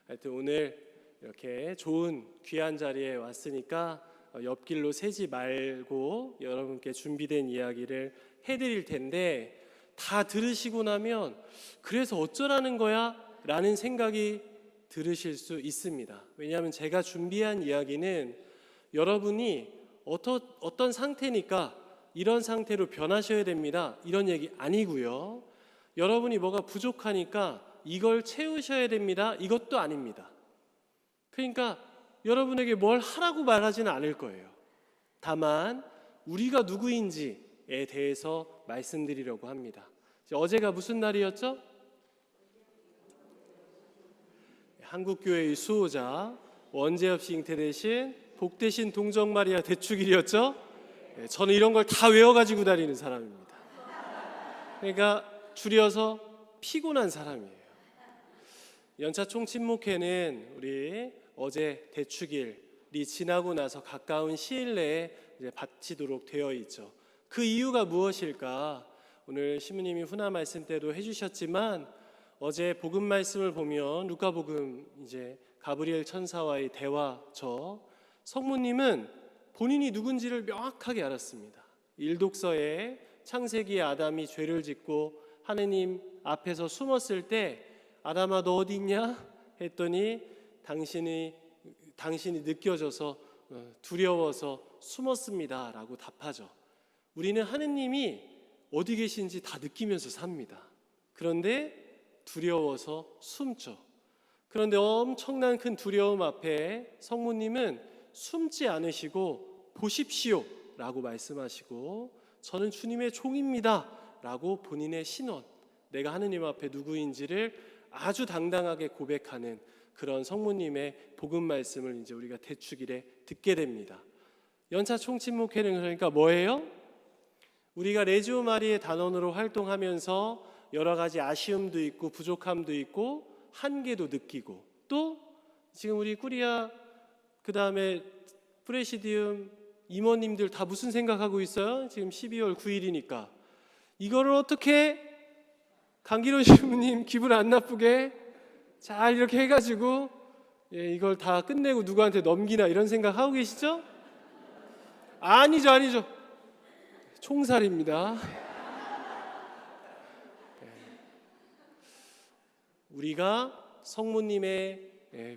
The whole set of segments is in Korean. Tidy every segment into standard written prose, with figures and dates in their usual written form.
하여튼 오늘 이렇게 좋은 귀한 자리에 왔으니까 옆길로 새지 말고 여러분께 준비된 이야기를 해드릴 텐데, 다 들으시고 나면 그래서 어쩌라는 거야? 라는 생각이 들으실 수 있습니다. 왜냐하면 제가 준비한 이야기는 여러분이 어떤 상태니까 이런 상태로 변하셔야 됩니다, 이런 얘기 아니고요. 여러분이 뭐가 부족하니까 이걸 채우셔야 됩니다, 이것도 아닙니다. 그러니까 여러분에게 뭘 하라고 말하지는 않을 거예요. 다만 우리가 누구인지에 대해서 말씀드리려고 합니다. 어제가 무슨 날이었죠? 한국교회의 수호자 원재엽 씨 잉태되신 복되신 동정마리아 대축일이었죠? 저는 이런 걸 다 외워가지고 다니는 사람입니다. 그러니까 줄여서 피곤한 사람이에요. 연차 총침묵회는 우리 어제 대축일이 지나고 나서 가까운 시일 내에 이제 바치도록 되어 있죠. 그 이유가 무엇일까? 오늘 신부님이 훈화 말씀 때도 해주셨지만, 어제 복음 말씀을 보면 루카복음 이제 가브리엘 천사와의 대화죠. 성모님은 본인이 누군지를 명확하게 알았습니다. 일독서에 창세기에 아담이 죄를 짓고 하느님 앞에서 숨었을 때 아담아 너 어디 있냐? 했더니 당신이 느껴져서 두려워서 숨었습니다 라고 답하죠. 우리는 하느님이 어디 계신지 다 느끼면서 삽니다. 그런데 두려워서 숨죠. 그런데 엄청난 큰 두려움 앞에 성모님은 숨지 않으시고 보십시오 라고 말씀하시고, 저는 주님의 종입니다 라고 본인의 신원, 내가 하느님 앞에 누구인지를 아주 당당하게 고백하는 그런 성모님의 복음 말씀을 이제 우리가 대축일에 듣게 됩니다. 연차 총침묵회는 그러니까 뭐예요? 우리가 레지오 마리의 단원으로 활동하면서 여러 가지 아쉬움도 있고 부족함도 있고 한계도 느끼고, 또 지금 우리 꾸리아 그 다음에 프레시디움 임원님들 다 무슨 생각하고 있어요? 지금 12월 9일이니까 이거를 어떻게 강기론 신부님 기분 안 나쁘게 잘 이렇게 해가지고 이걸 다 끝내고 누구한테 넘기나 이런 생각 하고 계시죠? 아니죠. 총살입니다. 우리가 성모님의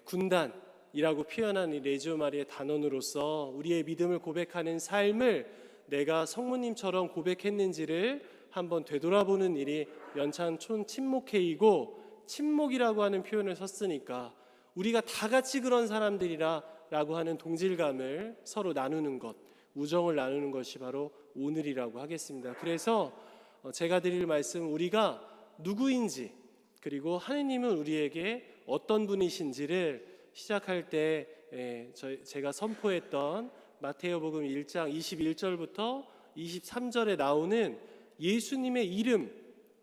군단이라고 표현한 이 레지오 마리의 단원으로서 우리의 믿음을 고백하는 삶을 내가 성모님처럼 고백했는지를 한번 되돌아보는 일이 연찬 총침묵회이고, 침묵이라고 하는 표현을 썼으니까 우리가 다 같이 그런 사람들이라 라고 하는 동질감을 서로 나누는 것, 우정을 나누는 것이 바로 오늘이라고 하겠습니다. 그래서 제가 드릴 말씀, 우리가 누구인지 그리고 하느님은 우리에게 어떤 분이신지를 시작할 때 제가 선포했던 마테오복음 1장 21절부터 23절에 나오는 예수님의 이름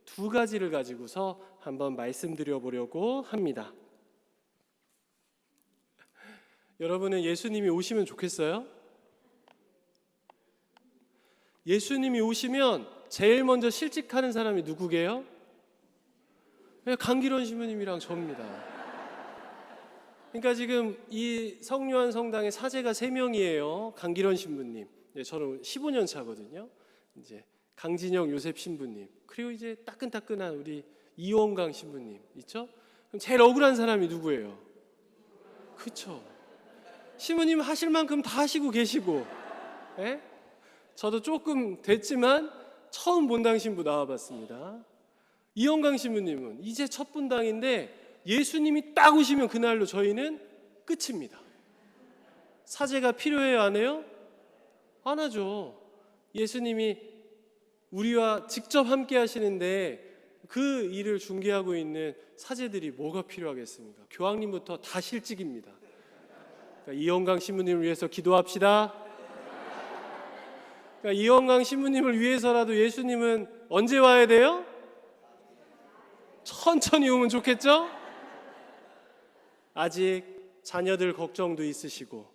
두 가지를 가지고서 한번 말씀드려 보려고 합니다. 여러분은 예수님이 오시면 좋겠어요? 예수님이 오시면 제일 먼저 실직하는 사람이 누구게요? 강기론 신부님이랑 저입니다. 그러니까 지금 이 성요한 성당의 사제가 3명이에요. 강기론 신부님, 저는 15년 차거든요. 이제 강진영 요셉 신부님, 그리고 이제 따끈따끈한 우리 이원강 신부님 있죠? 그럼 제일 억울한 사람이 누구예요? 그렇죠. 신부님 하실 만큼 다 하시고 계시고, 저도 조금 됐지만 처음 본당 신부 나와봤습니다. 이원강 신부님은 이제 첫 분당인데 예수님이 딱 오시면 그날로 저희는 끝입니다. 사제가 필요해요, 안 해요? 안 하죠. 예수님이 우리와 직접 함께 하시는데 그 일을 중개하고 있는 사제들이 뭐가 필요하겠습니까? 교황님부터 다 실직입니다. 그러니까 이원강 신부님을 위해서 기도합시다. 그러니까 이원강 신부님을 위해서라도 예수님은 언제 와야 돼요? 천천히 오면 좋겠죠? 아직 자녀들 걱정도 있으시고,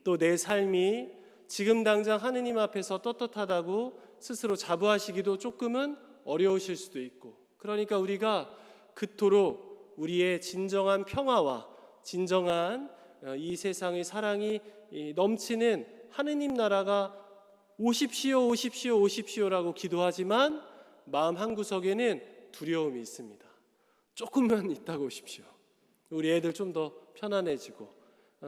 또 내 삶이 지금 당장 하느님 앞에서 떳떳하다고 스스로 자부하시기도 조금은 어려우실 수도 있고, 그러니까 우리가 그토록 우리의 진정한 평화와 진정한 이 세상의 사랑이 넘치는 하느님 나라가 오십시오, 오십시오, 오십시오라고 기도하지만 마음 한구석에는 두려움이 있습니다. 조금만 있다가 오십시오. 우리 애들 좀 더 편안해지고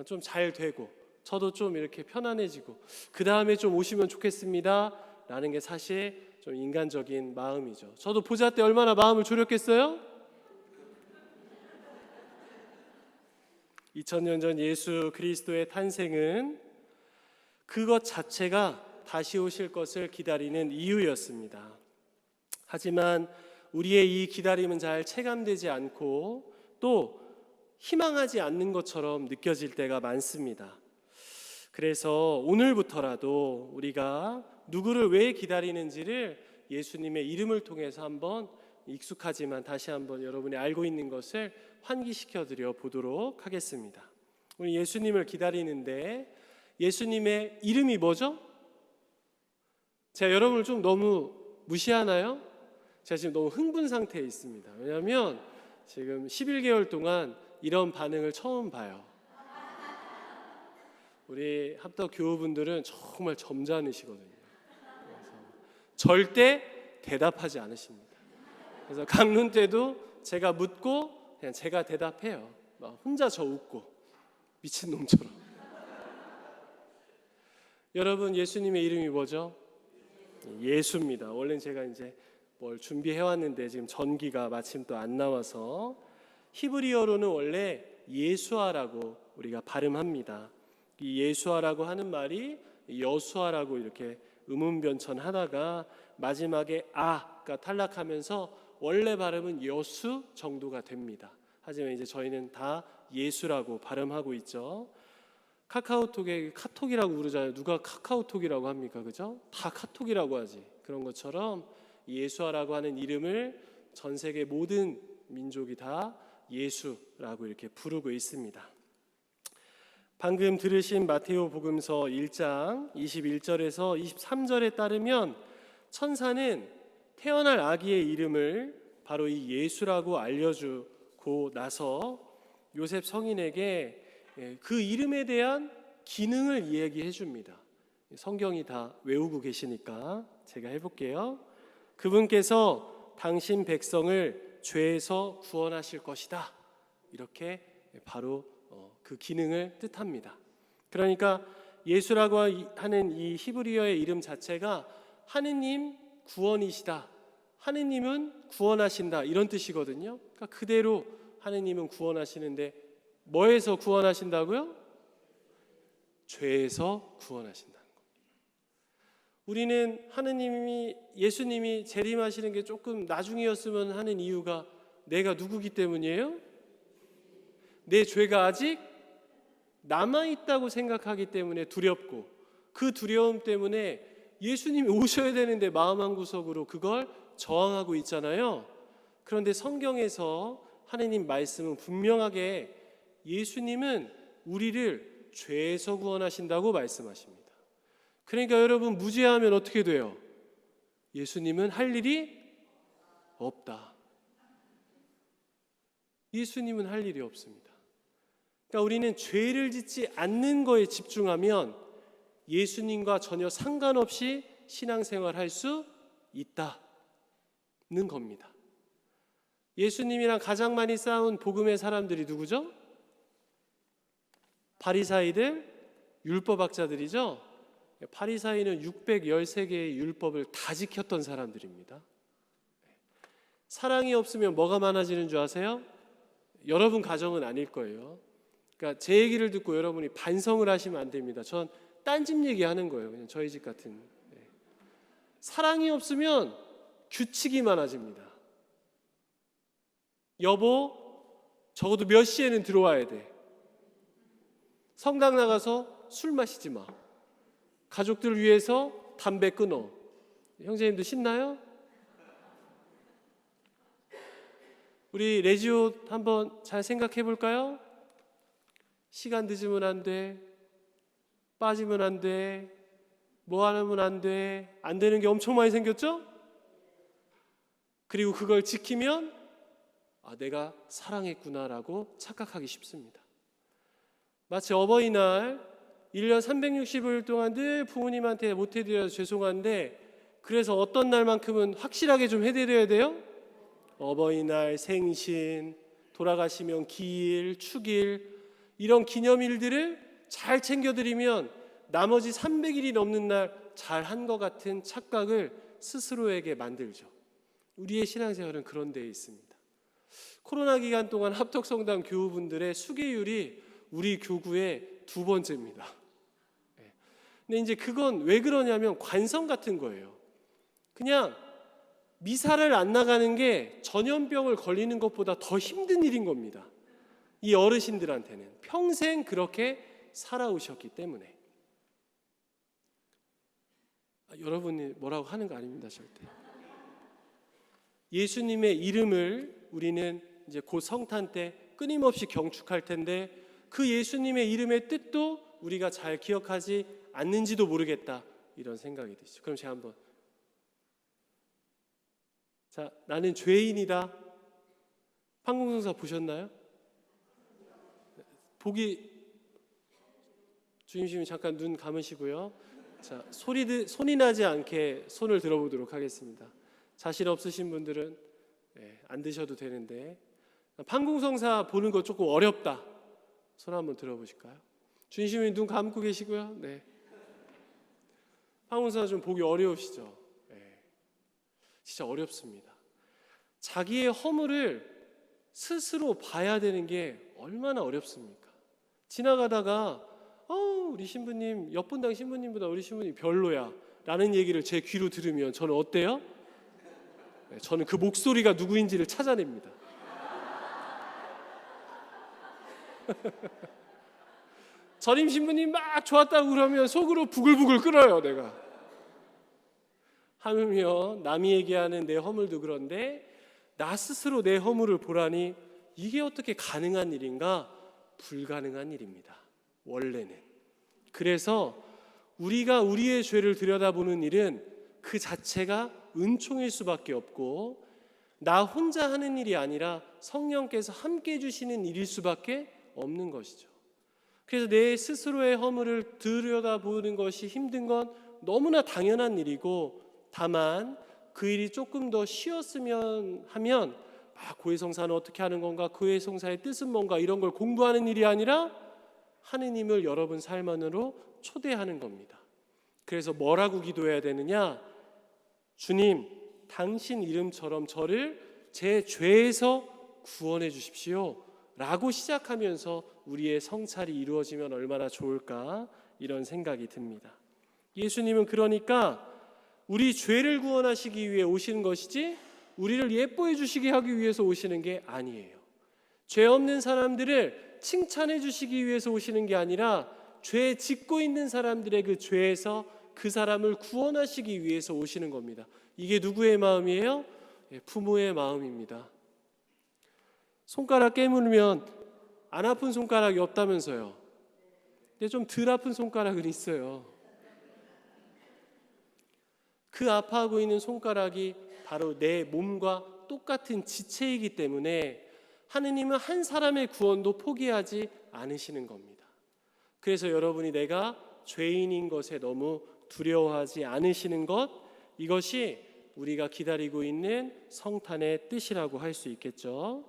좀 잘 되고 저도 좀 이렇게 편안해지고 그 다음에 좀 오시면 좋겠습니다 라는 게 사실 좀 인간적인 마음이죠. 저도 보자 때 얼마나 마음을 졸였겠어요? 2000년 전 예수 그리스도의 탄생은 그것 자체가 다시 오실 것을 기다리는 이유였습니다. 하지만 우리의 이 기다림은 잘 체감되지 않고 또 희망하지 않는 것처럼 느껴질 때가 많습니다. 그래서 오늘부터라도 우리가 누구를 왜 기다리는지를 예수님의 이름을 통해서 한번 익숙하지만 다시 한번 여러분이 알고 있는 것을 환기시켜 드려 보도록 하겠습니다. 우리 예수님을 기다리는데 예수님의 이름이 뭐죠? 제가 여러분을 좀 너무 무시하나요? 제가 지금 너무 흥분 상태에 있습니다. 왜냐하면 지금 11개월 동안 이런 반응을 처음 봐요. 우리 합덕 교우분들은 정말 점잖으시거든요. 그래서 절대 대답하지 않으십니다. 그래서 강론 때도 제가 묻고 그냥 제가 대답해요. 막 혼자 저 웃고 미친놈처럼. 여러분, 예수님의 이름이 뭐죠? 예수입니다. 원래는 제가 이제 뭘 준비해 왔는데 지금 전기가 마침 또 안 나와서 히브리어로는 원래 예수아라고 우리가 발음합니다. 이 예수아라고 하는 말이 여수아라고 이렇게 음운변천하다가 마지막에 아가 탈락하면서 원래 발음은 여수 정도가 됩니다. 하지만 이제 저희는 다 예수라고 발음하고 있죠. 카카오톡에 카톡이라고 부르잖아요. 누가 카카오톡이라고 합니까? 그죠? 다 카톡이라고 하지. 그런 것처럼 예수아라고 하는 이름을 전 세계 모든 민족이 다 예수라고 이렇게 부르고 있습니다. 방금 들으신 마테오 복음서 1장 21절에서 23절에 따르면 천사는 태어날 아기의 이름을 바로 이 예수라고 알려주고 나서 요셉 성인에게 그 이름에 대한 기능을 이야기해 줍니다. 성경이 다 외우고 계시니까 제가 해볼게요. 그분께서 당신 백성을 죄에서 구원하실 것이다. 이렇게 바로 그 기능을 뜻합니다. 그러니까 예수라고 하는 이 히브리어의 이름 자체가 하느님 구원이시다. 하느님은 구원하신다. 이런 뜻이거든요. 그러니까 그대로 하느님은 구원하시는데 뭐에서 구원하신다고요? 죄에서 구원하신다는 겁니다. 우리는 예수님이 재림하시는 게 조금 나중이었으면 하는 이유가 내가 누구기 때문이에요? 내 죄가 아직 남아있다고 생각하기 때문에 두렵고 그 두려움 때문에 예수님이 오셔야 되는데 마음 한구석으로 그걸 저항하고 있잖아요. 그런데 성경에서 하느님 말씀은 분명하게 예수님은 우리를 죄에서 구원하신다고 말씀하십니다. 그러니까 여러분 무죄하면 어떻게 돼요? 예수님은 할 일이 없다. 예수님은 할 일이 없습니다. 그러니까 우리는 죄를 짓지 않는 거에 집중하면 예수님과 전혀 상관없이 신앙생활할 수 있다는 겁니다. 예수님이랑 가장 많이 싸운 복음의 사람들이 누구죠? 바리사이들, 율법학자들이죠. 바리사이는 613개의 율법을 다 지켰던 사람들입니다. 사랑이 없으면 뭐가 많아지는 줄 아세요? 여러분 가정은 아닐 거예요. 그러니까 제 얘기를 듣고 여러분이 반성을 하시면 안 됩니다. 전 딴 집 얘기하는 거예요. 그냥 저희 집 같은. 사랑이 없으면 규칙이 많아집니다. 여보, 적어도 몇 시에는 들어와야 돼. 성당 나가서 술 마시지 마. 가족들 위해서 담배 끊어. 형제님들 신나요? 우리 레지오 한번 잘 생각해 볼까요? 시간 늦으면 안 돼. 빠지면 안 돼. 뭐 하면 안 돼. 안 되는 게 엄청 많이 생겼죠? 그리고 그걸 지키면 내가 사랑했구나라고 착각하기 쉽습니다. 마치 어버이날 1년 365일 동안 늘 부모님한테 못 해드려서 죄송한데 그래서 어떤 날만큼은 확실하게 좀 해드려야 돼요? 어버이날, 생신, 돌아가시면 기일, 축일 이런 기념일들을 잘 챙겨드리면 나머지 300일이 넘는 날 잘한 것 같은 착각을 스스로에게 만들죠. 우리의 신앙생활은 그런 데에 있습니다. 코로나 기간 동안 합덕성당 교우분들의 수계율이 우리 교구의 2번째입니다. 근데 이제 그건 왜 그러냐면 관성 같은 거예요. 그냥 미사를 안 나가는 게 전염병을 걸리는 것보다 더 힘든 일인 겁니다. 이 어르신들한테는 평생 그렇게 살아오셨기 때문에. 여러분이 뭐라고 하는 거 아닙니다, 절대. 예수님의 이름을 우리는 이제 곧 성탄 때 끊임없이 경축할 텐데 그 예수님의 이름의 뜻도 우리가 잘 기억하지 않는지도 모르겠다 이런 생각이 드시죠. 그럼 제가 한번 자, 나는 죄인이다. 판공성사 보셨나요? 보기 주임님이 잠깐 눈 감으시고요. 자, 손이 나지 않게 손을 들어보도록 하겠습니다. 자신 없으신 분들은 안 드셔도 되는데 판공성사 보는 거 조금 어렵다. 손 한번 들어보실까요? 주임님이 눈 감고 계시고요. 네. 판공성사 좀 보기 어려우시죠? 진짜 어렵습니다. 자기의 허물을 스스로 봐야 되는 게 얼마나 어렵습니까? 지나가다가 우리 신부님 옆분당 신부님보다 우리 신부님 별로야 라는 얘기를 제 귀로 들으면 저는 어때요? 저는 그 목소리가 누구인지를 찾아냅니다. 전임 신부님 막 좋았다고 그러면 속으로 부글부글 끓어요. 내가 하물며 남이 얘기하는 내 허물도 그런데 나 스스로 내 허물을 보라니 이게 어떻게 가능한 일인가? 불가능한 일입니다. 원래는. 그래서 우리가 우리의 죄를 들여다보는 일은 그 자체가 은총일 수밖에 없고 나 혼자 하는 일이 아니라 성령께서 함께 해주시는 일일 수밖에 없는 것이죠. 그래서 내 스스로의 허물을 들여다보는 것이 힘든 건 너무나 당연한 일이고 다만 그 일이 조금 더 쉬웠으면 하면 고해성사는 어떻게 하는 건가, 고해성사의 뜻은 뭔가 이런 걸 공부하는 일이 아니라 하느님을 여러분 삶 안으로 초대하는 겁니다. 그래서 뭐라고 기도해야 되느냐? 주님, 당신 이름처럼 저를 제 죄에서 구원해 주십시오 라고 시작하면서 우리의 성찰이 이루어지면 얼마나 좋을까 이런 생각이 듭니다. 예수님은 그러니까 우리 죄를 구원하시기 위해 오시는 것이지 우리를 예뻐해 주시게 하기 위해서 오시는 게 아니에요. 죄 없는 사람들을 칭찬해 주시기 위해서 오시는 게 아니라 죄 짓고 있는 사람들의 그 죄에서 그 사람을 구원하시기 위해서 오시는 겁니다. 이게 누구의 마음이에요? 부모의 마음입니다. 손가락 깨물면 안 아픈 손가락이 없다면서요. 근데 좀 덜 아픈 손가락은 있어요. 그 아파하고 있는 손가락이 바로 내 몸과 똑같은 지체이기 때문에 하느님은 한 사람의 구원도 포기하지 않으시는 겁니다. 그래서 여러분이 내가 죄인인 것에 너무 두려워하지 않으시는 것, 이것이 우리가 기다리고 있는 성탄의 뜻이라고 할 수 있겠죠.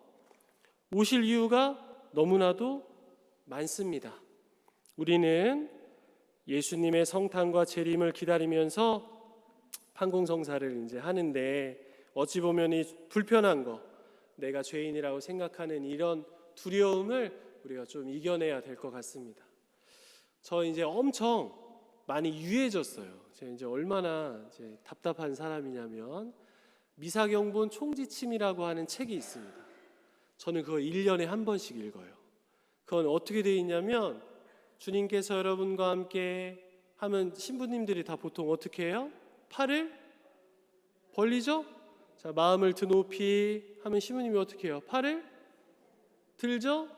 오실 이유가 너무나도 많습니다. 우리는 예수님의 성탄과 재림을 기다리면서 판공성사를 이제 하는데 어찌 보면 이 불편한 거, 내가 죄인이라고 생각하는 이런 두려움을 우리가 좀 이겨내야 될 것 같습니다. 저 이제 엄청 많이 유해졌어요. 제가 이제 얼마나 이제 답답한 사람이냐면 미사경본 총지침이라고 하는 책이 있습니다. 저는 그거 1년에 한 번씩 읽어요. 그건 어떻게 돼 있냐면 주님께서 여러분과 함께 하면 신부님들이 다 보통 어떻게 해요? 팔을 벌리죠? 자, 마음을 드높이 하면 신부님이 어떻게 해요? 팔을 들죠?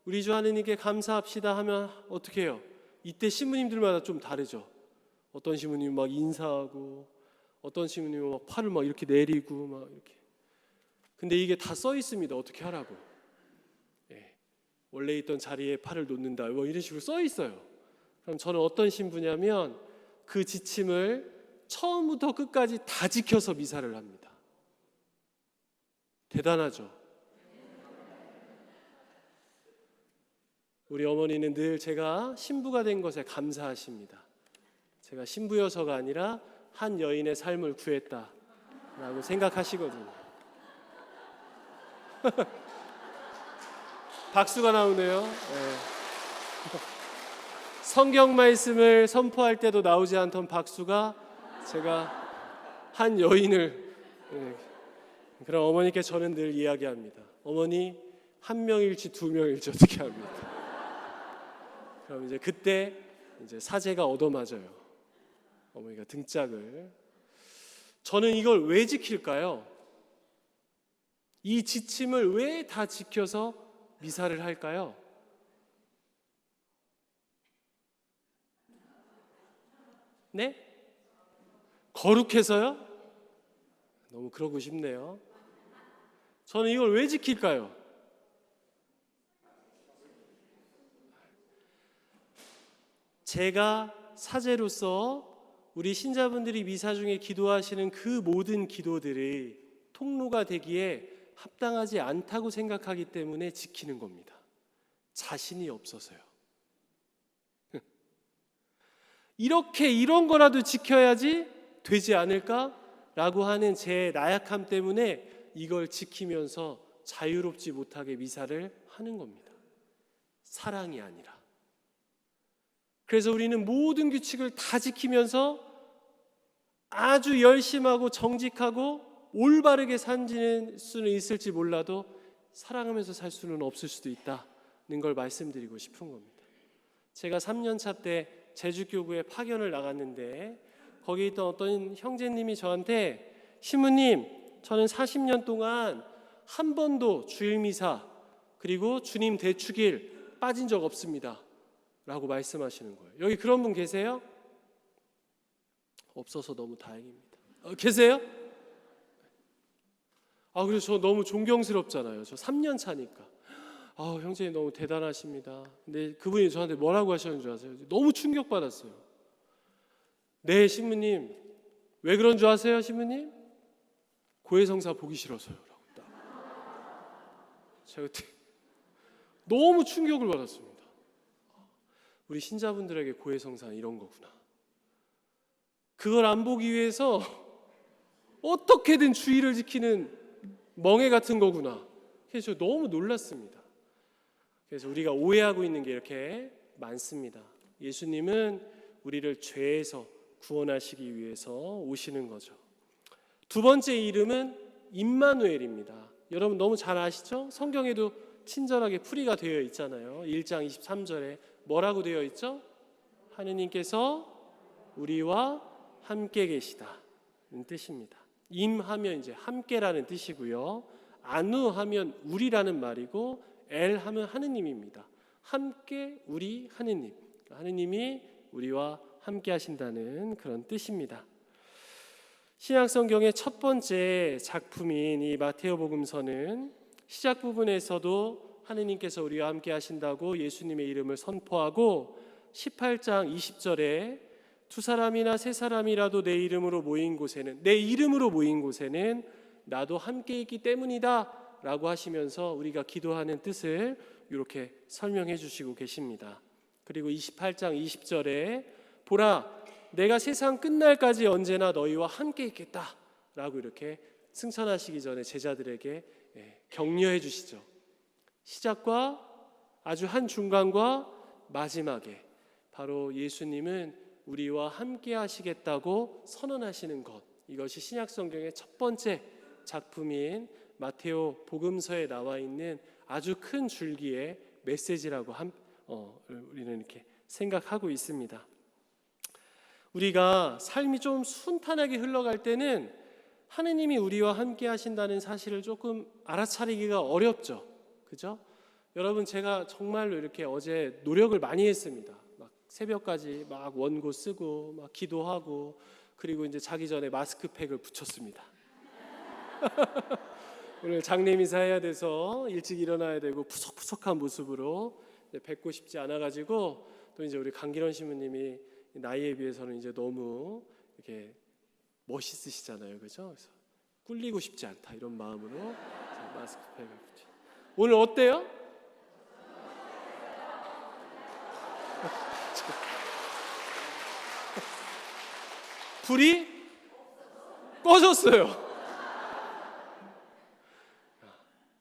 우리 주 하느님께 감사합시다 하면 어떻게 해요? 이때 신부님들마다 좀 다르죠. 어떤 신부님은 막 인사하고 어떤 신부님은 막 팔을 막 이렇게 내리고 막 이렇게. 근데 이게 다 써 있습니다. 어떻게 하라고. 원래 있던 자리에 팔을 놓는다, 뭐 이런 식으로 써 있어요. 그럼 저는 어떤 신부냐면 그 지침을 처음부터 끝까지 다 지켜서 미사를 합니다. 대단하죠? 우리 어머니는 늘 제가 신부가 된 것에 감사하십니다. 제가 신부여서가 아니라 한 여인의 삶을 구했다라고 생각하시거든요. 박수가 나오네요. 네. 성경 말씀을 선포할 때도 나오지 않던 박수가 제가 한 여인을, 네. 그럼 어머니께 저는 늘 이야기합니다. 어머니 한 명일지 두 명일지 어떻게 합니까? 그럼 이제 그때 이제 사제가 얻어맞아요. 어머니가 등짝을. 저는 이걸 왜 지킬까요? 이 지침을 왜 다 지켜서 미사를 할까요? 네? 거룩해서요? 너무 그러고 싶네요. 저는 이걸 왜 지킬까요? 제가 사제로서 우리 신자분들이 미사 중에 기도하시는 그 모든 기도들이 통로가 되기에 합당하지 않다고 생각하기 때문에 지키는 겁니다. 자신이 없어서요. 이렇게 이런 거라도 지켜야지 되지 않을까라고 하는 제 나약함 때문에 이걸 지키면서 자유롭지 못하게 미사를 하는 겁니다. 사랑이 아니라. 그래서 우리는 모든 규칙을 다 지키면서 아주 열심하고 정직하고 올바르게 사는 수는 있을지 몰라도 사랑하면서 살 수는 없을 수도 있다는 걸 말씀드리고 싶은 겁니다. 제가 3년차 때 제주교구에 파견을 나갔는데 거기 있던 어떤 형제님이 저한테 신부님, 저는 40년 동안 한 번도 주일미사 그리고 주님 대축일 빠진 적 없습니다 라고 말씀하시는 거예요. 여기 그런 분 계세요? 없어서 너무 다행입니다. 계세요? 그래서 저 너무 존경스럽잖아요. 저 3년 차니까. 형제님 너무 대단하십니다. 근데 그분이 저한테 뭐라고 하셨는 줄 아세요? 너무 충격받았어요. 네, 신부님. 왜 그런 줄 아세요, 신부님? 고해성사 보기 싫어서요. 라고 딱. 제가 그때 너무 충격을 받았습니다. 우리 신자분들에게 고해성사는 이런 거구나. 그걸 안 보기 위해서 어떻게든 주의를 지키는 멍해 같은 거구나. 그래서 저 너무 놀랐습니다. 그래서 우리가 오해하고 있는 게 이렇게 많습니다. 예수님은 우리를 죄에서 구원하시기 위해서 오시는 거죠. 두 번째 이름은 임마누엘입니다. 여러분 너무 잘 아시죠? 성경에도 친절하게 풀이가 되어 있잖아요. 1장 23절에 뭐라고 되어 있죠? 하느님께서 우리와 함께 계시다는 뜻입니다. 임하면 이제 함께라는 뜻이고요. 아누 하면 우리라는 말이고 엘 하면 하느님입니다. 함께 우리 하느님. 하느님이 우리와 함께 하신다는 그런 뜻입니다. 신약성경의 첫 번째 작품인 이 마테오복음서는 시작 부분에서도 하느님께서 우리와 함께 하신다고 예수님의 이름을 선포하고 18장 20절에 두 사람이나 세 사람이라도 내 이름으로 모인 곳에는 나도 함께 있기 때문이다 라고 하시면서 우리가 기도하는 뜻을 이렇게 설명해 주시고 계십니다. 그리고 28장 20절에 보라 내가 세상 끝날까지 언제나 너희와 함께 있겠다 라고 이렇게 승천하시기 전에 제자들에게 격려해 주시죠. 시작과 아주 한 중간과 마지막에 바로 예수님은 우리와 함께 하시겠다고 선언하시는 것, 이것이 신약성경의 첫 번째 작품인 마테오 복음서에 나와 있는 아주 큰 줄기의 메시지라고 우리는 이렇게 생각하고 있습니다. 우리가 삶이 좀 순탄하게 흘러갈 때는 하느님이 우리와 함께 하신다는 사실을 조금 알아차리기가 어렵죠. 그죠? 여러분 제가 정말로 이렇게 어제 노력을 많이 했습니다. 막 새벽까지 막 원고 쓰고 막 기도하고 그리고 이제 자기 전에 마스크팩을 붙였습니다. 오늘 장례미사 해야 돼서 일찍 일어나야 되고 푸석푸석한 모습으로 뵙고 싶지 않아가지고, 또 이제 우리 강기론 신부님이 나이에 비해서는 이제 너무 이렇게 멋있으시잖아요, 그죠? 그래서 꿀리고 싶지 않다 이런 마음으로 마스크팩을 붙여. 오늘 어때요? 불이 꺼졌어요.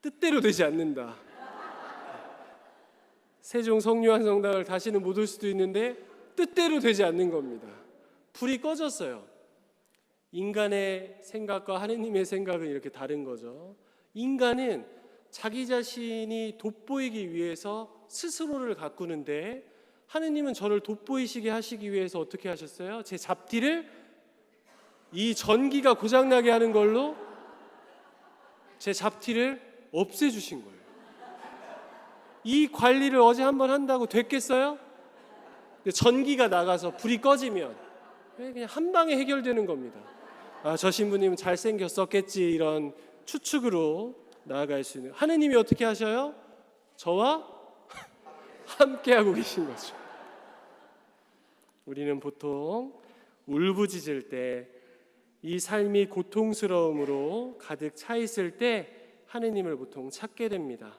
뜻대로 되지 않는다. 세종 성류환성당을 다시는 못 올 수도 있는데 뜻대로 되지 않는 겁니다. 불이 꺼졌어요. 인간의 생각과 하느님의 생각은 이렇게 다른 거죠. 인간은 자기 자신이 돋보이기 위해서 스스로를 가꾸는데, 하느님은 저를 돋보이시게 하시기 위해서 어떻게 하셨어요? 제 잡티를 이 전기가 고장나게 하는 걸로 제 잡티를 없애주신 거예요. 이 관리를 어제 한번 한다고 됐겠어요? 전기가 나가서 불이 꺼지면 그냥 한 방에 해결되는 겁니다. 아, 저 신부님은 잘생겼었겠지, 이런 추측으로 나아갈 수 있는. 하느님이 어떻게 하셔요? 저와 함께하고 계신 거죠. 우리는 보통 울부짖을 때, 이 삶이 고통스러움으로 가득 차 있을 때 하느님을 보통 찾게 됩니다.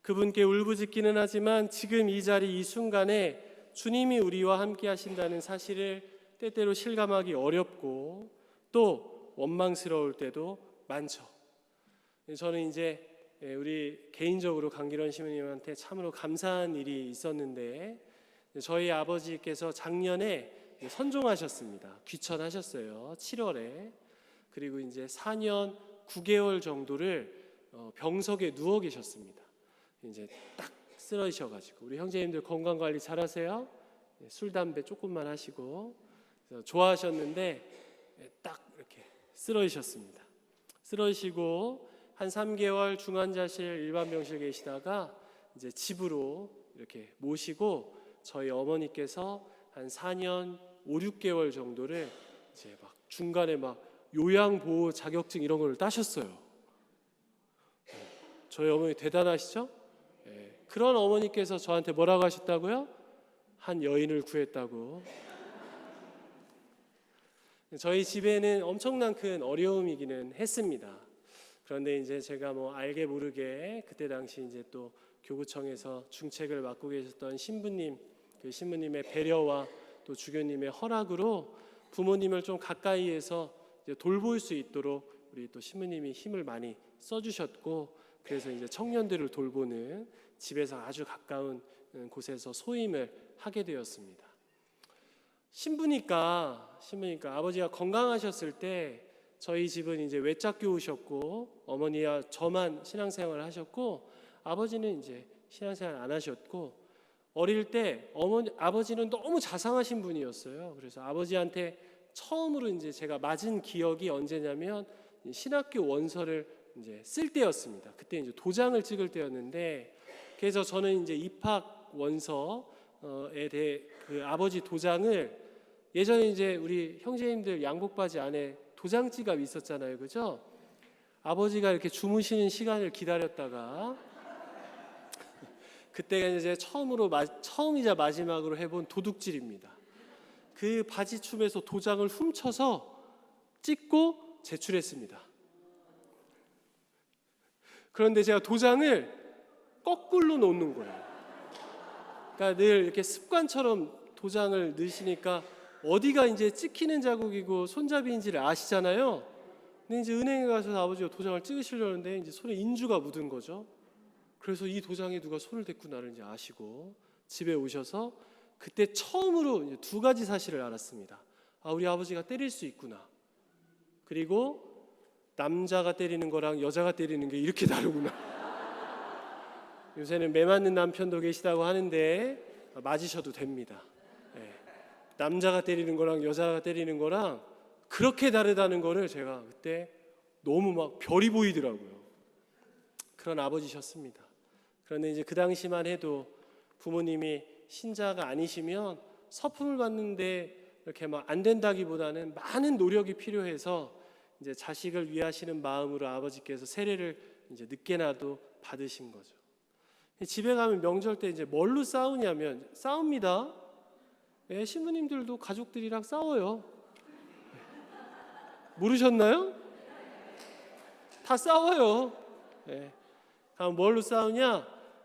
그분께 울부짖기는 하지만 지금 이 자리 이 순간에 주님이 우리와 함께 하신다는 사실을 때때로 실감하기 어렵고 또 원망스러울 때도 많죠. 저는 이제 우리 개인적으로 강기론 신부님한테 참으로 감사한 일이 있었는데, 저희 아버지께서 작년에 선종하셨습니다. 귀천하셨어요. 7월에. 그리고 이제 4년 9개월 정도를 병석에 누워 계셨습니다. 이제 딱 쓰러지셔가지고, 우리 형제님들 건강 관리 잘하세요. 술 담배 조금만 하시고 좋아하셨는데 딱 이렇게 쓰러지셨습니다. 쓰러지시고 한 3개월 중환자실 일반 병실에 계시다가 이제 집으로 이렇게 모시고, 저희 어머니께서 한 4년 5, 6개월 정도를 이제 막 중간에 막 요양보호 자격증 이런 걸 따셨어요. 저희 어머니 대단하시죠? 그런 어머니께서 저한테 뭐라고 하셨다고요? 한 여인을 구했다고. 저희 집에는 엄청난 큰 어려움이기는 했습니다. 그런데 이제 제가 뭐 알게 모르게 그때 당시 이제 또 교구청에서 중책을 맡고 계셨던 신부님, 그 신부님의 배려와 또 주교님의 허락으로 부모님을 좀 가까이에서 이제 돌볼 수 있도록 우리 또 신부님이 힘을 많이 써주셨고, 그래서 이제 청년들을 돌보는 집에서 아주 가까운 곳에서 소임을 하게 되었습니다. 신부니까 아버지가 건강하셨을 때 저희 집은 이제 외짝 교우셨고, 어머니와 저만 신앙생활을 하셨고, 아버지는 이제 신앙생활 안 하셨고, 어릴 때 아버지는 너무 자상하신 분이었어요. 그래서 아버지한테 처음으로 이제 제가 맞은 기억이 언제냐면 신학교 원서를 이제 쓸 때였습니다. 그때 이제 도장을 찍을 때였는데, 그래서 저는 이제 입학 원서에 대해 그 아버지 도장을, 예전에 이제 우리 형제님들 양복바지 안에 도장지갑 있었잖아요, 그죠? 아버지가 이렇게 주무시는 시간을 기다렸다가 그때가 이제 처음이자 마지막으로 해본 도둑질입니다. 그 바지춤에서 도장을 훔쳐서 찍고 제출했습니다. 그런데 제가 도장을 거꾸로 놓는 거예요. 그러니까 늘 이렇게 습관처럼 도장을 넣으시니까 어디가 이제 찍히는 자국이고 손잡이인지를 아시잖아요. 근데 이제 은행에 가서 아버지가 도장을 찍으시려는데 이제 손에 인주가 묻은 거죠. 그래서 이 도장에 누가 손을 댔고 나는지 아시고 집에 오셔서 그때 처음으로 이제 두 가지 사실을 알았습니다. 아, 우리 아버지가 때릴 수 있구나. 그리고 남자가 때리는 거랑 여자가 때리는 게 이렇게 다르구나. 요새는 매 맞는 남편도 계시다고 하는데 맞으셔도 됩니다. 남자가 때리는 거랑 여자가 때리는 거랑 그렇게 다르다는 거를 제가 그때 너무 막 별이 보이더라고요. 그런 아버지셨습니다. 그런데 이제 그 당시만 해도 부모님이 신자가 아니시면 서품을 받는데 이렇게 막 안 된다기보다는 많은 노력이 필요해서 이제 자식을 위하시는 마음으로 아버지께서 세례를 이제 늦게나도 받으신 거죠. 집에 가면 명절 때 이제 뭘로 싸우냐면 싸웁니다. 예, 신부님들도 가족들이랑 싸워요. 모르셨나요? 다 싸워요. 예. 그럼 뭘로 싸우냐?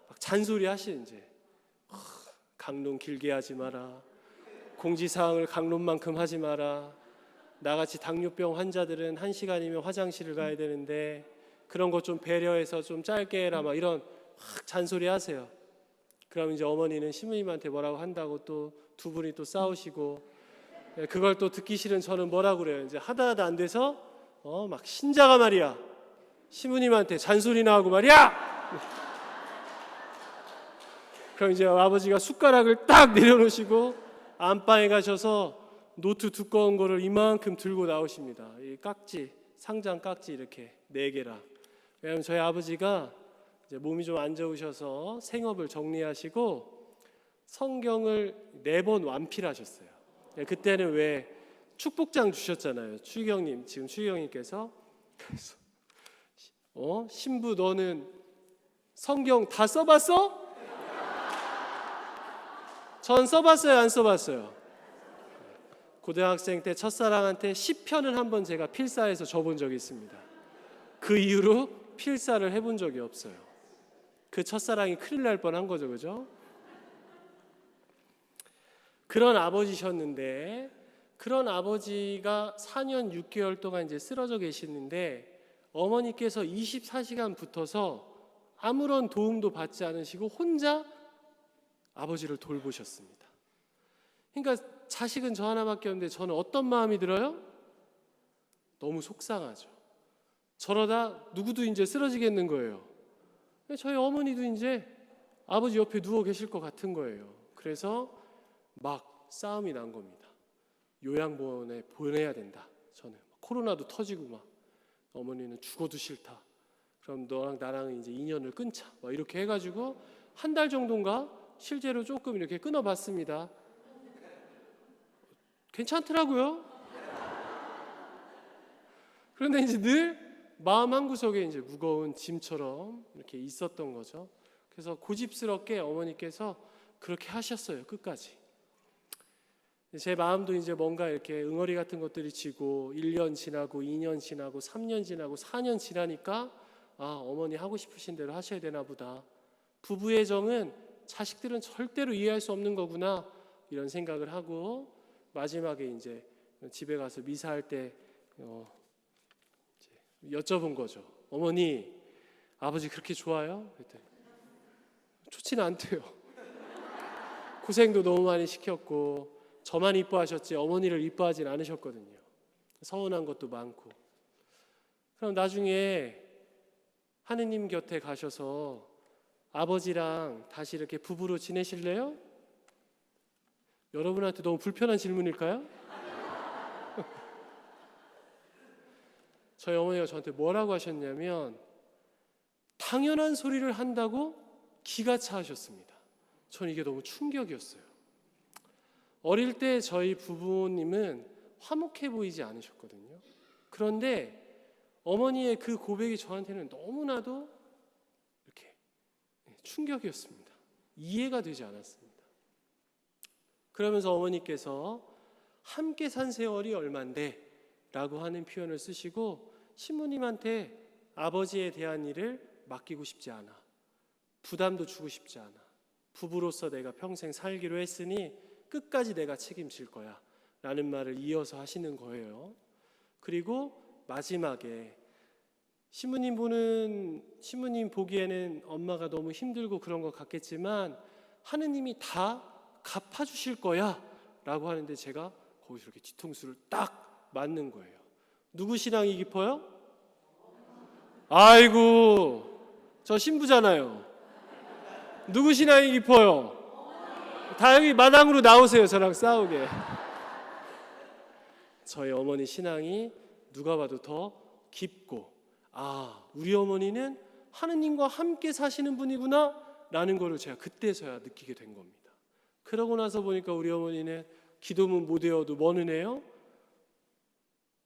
막 잔소리 하시는 이제 강론 길게 하지 마라. 공지사항을 강론만큼 하지 마라. 나같이 당뇨병 환자들은 1시간이면 화장실을 가야 되는데 그런 거 좀 배려해서 좀 짧게 해라. 막 이런 잔소리 하세요. 그럼 이제 어머니는 신부님한테 뭐라고 한다고 또 두 분이 또 싸우시고, 그걸 또 듣기 싫은 저는 뭐라고 그래요. 이제 하다 안 돼서 막 신자가 말이야 신부님한테 잔소리나 하고 말이야. 그럼 이제 아버지가 숟가락을 딱 내려놓으시고 안방에 가셔서 노트 두꺼운 거를 이만큼 들고 나오십니다. 이 깍지, 상장 깍지 이렇게 4개랑. 왜냐하면 저희 아버지가 이제 몸이 좀 안 좋으셔서 생업을 정리하시고 성경을 4번 완필하셨어요. 그때는 왜 축복장 주셨잖아요. 추기경님, 지금 추기경님께서 그래서 신부 너는 성경 다 써봤어? 전 써봤어요, 안 써봤어요? 고등학생 때 첫사랑한테 10편을 한번 제가 필사해서 줘본 적이 있습니다. 그 이후로 필사를 해본 적이 없어요. 그 첫사랑이 큰일 날 뻔한 거죠, 그죠? 그런 아버지셨는데, 그런 아버지가 4년 6개월 동안 이제 쓰러져 계시는데 어머니께서 24시간 붙어서 아무런 도움도 받지 않으시고 혼자 아버지를 돌보셨습니다. 그러니까 자식은 저 하나밖에 없는데 저는 어떤 마음이 들어요? 너무 속상하죠. 저러다 누구도 이제 쓰러지겠는 거예요. 저희 어머니도 이제 아버지 옆에 누워 계실 것 같은 거예요. 그래서 막 싸움이 난 겁니다. 요양원에 보내야 된다. 저는 코로나도 터지고 막 어머니는 죽어도 싫다. 그럼 너랑 나랑 이제 인연을 끊자. 막 이렇게 해가지고 한 달 정도인가 실제로 조금 이렇게 끊어봤습니다. 괜찮더라고요. 그런데 이제 늘 마음 한구석에 이제 무거운 짐처럼 이렇게 있었던 거죠. 그래서 고집스럽게 어머니께서 그렇게 하셨어요. 끝까지. 제 마음도 이제 뭔가 이렇게 응어리 같은 것들이 지고 1년 지나고 2년 지나고 3년 지나고 4년 지나니까 어머니 하고 싶으신 대로 하셔야 되나 보다. 부부의 정은 자식들은 절대로 이해할 수 없는 거구나 이런 생각을 하고 마지막에 이제 집에 가서 미사할 때 여쭤본 거죠. 어머니, 아버지 그렇게 좋아요? 그랬더니 좋지는 않대요. 고생도 너무 많이 시켰고 저만 이뻐하셨지 어머니를 이뻐하진 않으셨거든요. 서운한 것도 많고. 그럼 나중에 하느님 곁에 가셔서 아버지랑 다시 이렇게 부부로 지내실래요? 여러분한테 너무 불편한 질문일까요? 저희 어머니가 저한테 뭐라고 하셨냐면 당연한 소리를 한다고 기가 차하셨습니다. 저는 이게 너무 충격이었어요. 어릴 때 저희 부모님은 화목해 보이지 않으셨거든요. 그런데 어머니의 그 고백이 저한테는 너무나도 이렇게 충격이었습니다. 이해가 되지 않았습니다. 그러면서 어머니께서 함께 산 세월이 얼만데 라고 하는 표현을 쓰시고 신부님한테 아버지에 대한 일을 맡기고 싶지 않아. 부담도 주고 싶지 않아. 부부로서 내가 평생 살기로 했으니 끝까지 내가 책임질 거야 라는 말을 이어서 하시는 거예요. 그리고 마지막에 신부님 보기에는 엄마가 너무 힘들고 그런 것 같겠지만 하느님이 다 갚아주실 거야 라고 하는데 제가 거기서 이렇게 뒤통수를 딱 맞는 거예요. 누구 신앙이 깊어요? 아이고, 저 신부잖아요. 누구 신앙이 깊어요? 다 여기 마당으로 나오세요. 저랑 싸우게. 저희 어머니 신앙이 누가 봐도 더 깊고 우리 어머니는 하느님과 함께 사시는 분이구나 라는 거를 제가 그때서야 느끼게 된 겁니다. 그러고 나서 보니까 우리 어머니는 기도문 못 외워도 뭐 은혜요?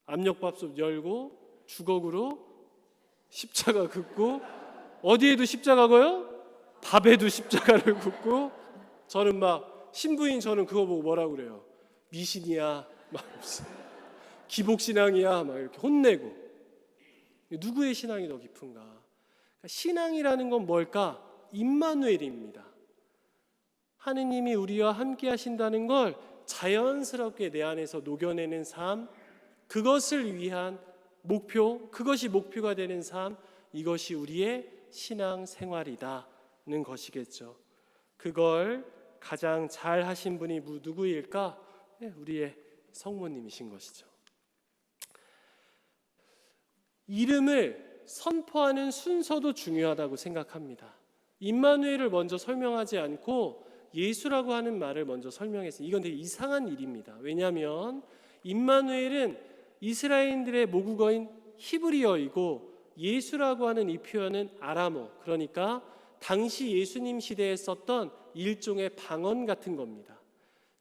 압력밥솥 열고 주걱으로 십자가 긋고, 어디에도 십자가고요? 밥에도 십자가를 긋고. 저는 막 신부인 저는 그거 보고 뭐라고 그래요? 미신이야 막 기복신앙이야 막 이렇게 혼내고. 누구의 신앙이 더 깊은가? 그러니까 신앙이라는 건 뭘까? 임마누엘입니다. 하느님이 우리와 함께 하신다는 걸 자연스럽게 내 안에서 녹여내는 삶, 그것을 위한 목표, 그것이 목표가 되는 삶, 이것이 우리의 신앙 생활이다는 것이겠죠. 그걸 가장 잘 하신 분이 누구일까? 우리의 성모님이신 것이죠. 이름을 선포하는 순서도 중요하다고 생각합니다. 임마누엘을 먼저 설명하지 않고 예수라고 하는 말을 먼저 설명했어요. 이건 되게 이상한 일입니다. 왜냐하면 임마누엘은 이스라엘인들의 모국어인 히브리어이고 예수라고 하는 이 표현은 아람어, 그러니까 당시 예수님 시대에 썼던 일종의 방언 같은 겁니다.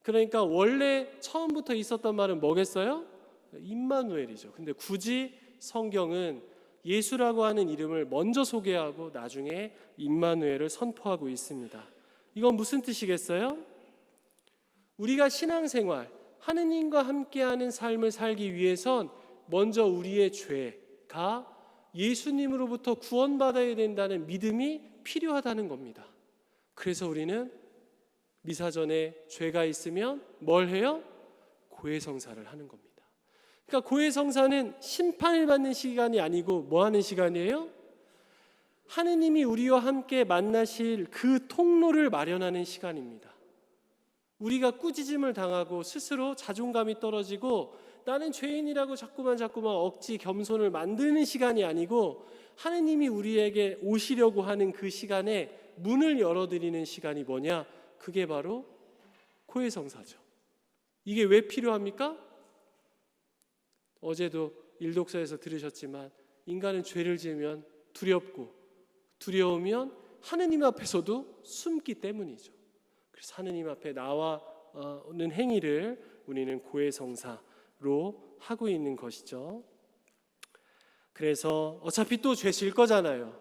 그러니까 원래 처음부터 있었던 말은 뭐겠어요? 임마누엘이죠. 근데 굳이 성경은 예수라고 하는 이름을 먼저 소개하고 나중에 임마누엘을 선포하고 있습니다. 이건 무슨 뜻이겠어요? 우리가 신앙생활, 하느님과 함께하는 삶을 살기 위해선 먼저 우리의 죄가 예수님으로부터 구원받아야 된다는 믿음이 필요하다는 겁니다. 그래서 우리는 미사 전에 죄가 있으면 뭘 해요? 고해성사를 하는 겁니다. 그러니까 고해성사는 심판을 받는 시간이 아니고 뭐 하는 시간이에요? 하느님이 우리와 함께 만나실 그 통로를 마련하는 시간입니다. 우리가 꾸짖음을 당하고 스스로 자존감이 떨어지고 나는 죄인이라고 자꾸만 억지 겸손을 만드는 시간이 아니고 하느님이 우리에게 오시려고 하는 그 시간에 문을 열어드리는 시간이 뭐냐? 그게 바로 고해성사죠. 이게 왜 필요합니까? 어제도 일독서에서 들으셨지만 인간은 죄를 지으면 두렵고 두려우면 하느님 앞에서도 숨기 때문이죠. 그래서 하느님 앞에 나와는 행위를 우리는 고해성사로 하고 있는 것이죠. 그래서 어차피 또 죄 질 거잖아요.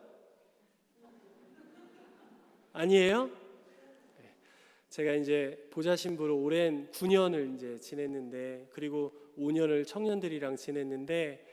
아니에요? 제가 이제 보좌 신부로 오랜 9년을 이제 지냈는데, 그리고 5년을 청년들이랑 지냈는데,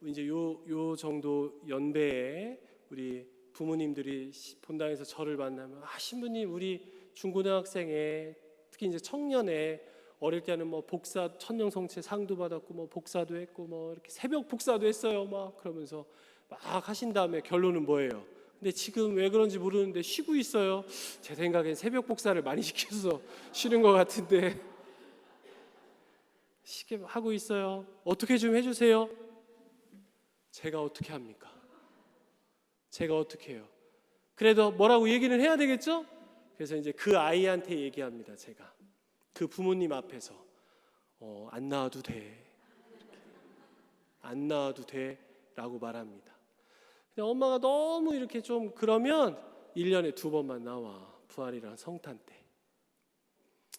이제 요 정도 연배에 우리 부모님들이 본당에서 저를 만나면 신부님 우리 중고등학생에 특히 이제 청년에 어릴 때는 뭐 복사 천년성체 상도 받았고 뭐 복사도 했고 뭐 이렇게 새벽 복사도 했어요 막 그러면서 막 하신 다음에 결론은 뭐예요? 근데 지금 왜 그런지 모르는데 쉬고 있어요. 제 생각엔 새벽 복사를 많이 시켜서 쉬는 것 같은데 쉽게 하고 있어요. 어떻게 좀 해주세요. 제가 어떻게 합니까? 제가 어떻게 해요? 그래도 뭐라고 얘기는 해야 되겠죠? 그래서 이제 그 아이한테 얘기합니다. 제가 그 부모님 앞에서 안 낳아도 돼, 안 낳아도 돼라고 말합니다. 근데 엄마가 너무 이렇게 좀 그러면 1년에 2번만 나와, 부활이랑 성탄 때.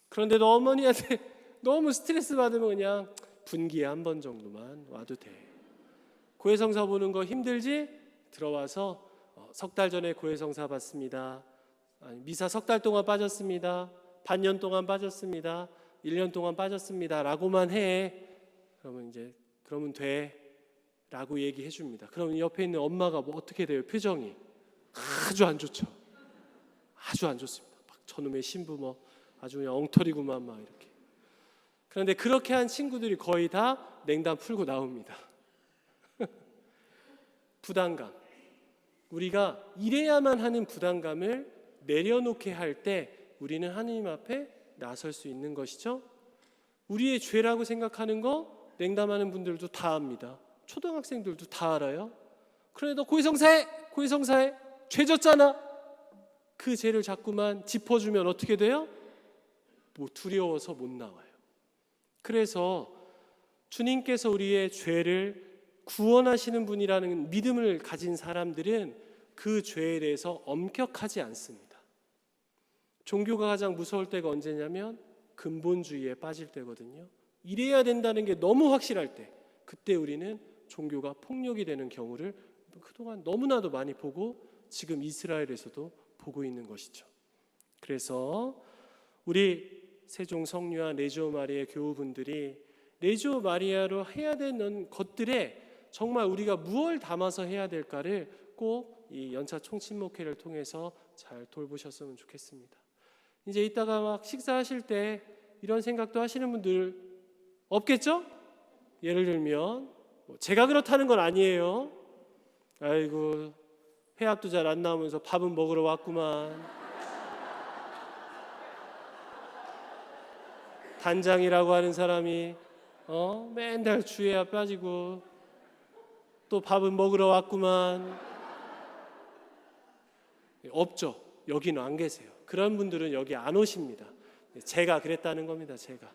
그런데도 어머니한테 너무 스트레스 받으면 그냥 분기에 1번 정도만 와도 돼. 고해성사 보는 거 힘들지? 들어와서 석 달 전에 고해성사 받습니다. 미사 석 달 동안 빠졌습니다. 반년 동안 빠졌습니다. 1년 동안 빠졌습니다. 라고만 해. 그러면 돼. 라고 얘기해 줍니다. 그러면 옆에 있는 엄마가 뭐 어떻게 돼요? 표정이 아주 안 좋죠. 아주 안 좋습니다. 막 저놈의 신부 뭐 아주 그냥 엉터리구만 막 이렇게. 그런데 그렇게 한 친구들이 거의 다 냉담 풀고 나옵니다. 부담감. 우리가 이래야만 하는 부담감을 내려놓게 할 때 우리는 하느님 앞에 나설 수 있는 것이죠. 우리의 죄라고 생각하는 거 냉담하는 분들도 다 압니다. 초등학생들도 다 알아요. 그래도 고해성사해, 죄 졌잖아. 그 죄를 자꾸만 짚어주면 어떻게 돼요? 뭐 두려워서 못 나와요. 그래서 주님께서 우리의 죄를 구원하시는 분이라는 믿음을 가진 사람들은 그 죄에 대해서 엄격하지 않습니다. 종교가 가장 무서울 때가 언제냐면 근본주의에 빠질 때거든요. 이래야 된다는 게 너무 확실할 때, 그때 우리는 종교가 폭력이 되는 경우를 그동안 너무나도 많이 보고 지금 이스라엘에서도 보고 있는 것이죠. 그래서 우리 세종 성류와 레지오 마리아 교우분들이 레지오 마리아로 해야 되는 것들에 정말 우리가 무엇을 담아서 해야 될까를 꼭 이 연차 총친목회를 통해서 잘 돌보셨으면 좋겠습니다. 이제 이따가 막 식사하실 때 이런 생각도 하시는 분들 없겠죠? 예를 들면 제가 그렇다는 건 아니에요. 아이고 회합도 잘 안 나오면서 밥은 먹으러 왔구만. 단장이라고 하는 사람이 맨날 주회야 빠지고 또 밥은 먹으러 왔구만. 없죠. 여기는 안 계세요. 그런 분들은 여기 안 오십니다. 제가 그랬다는 겁니다. 제가.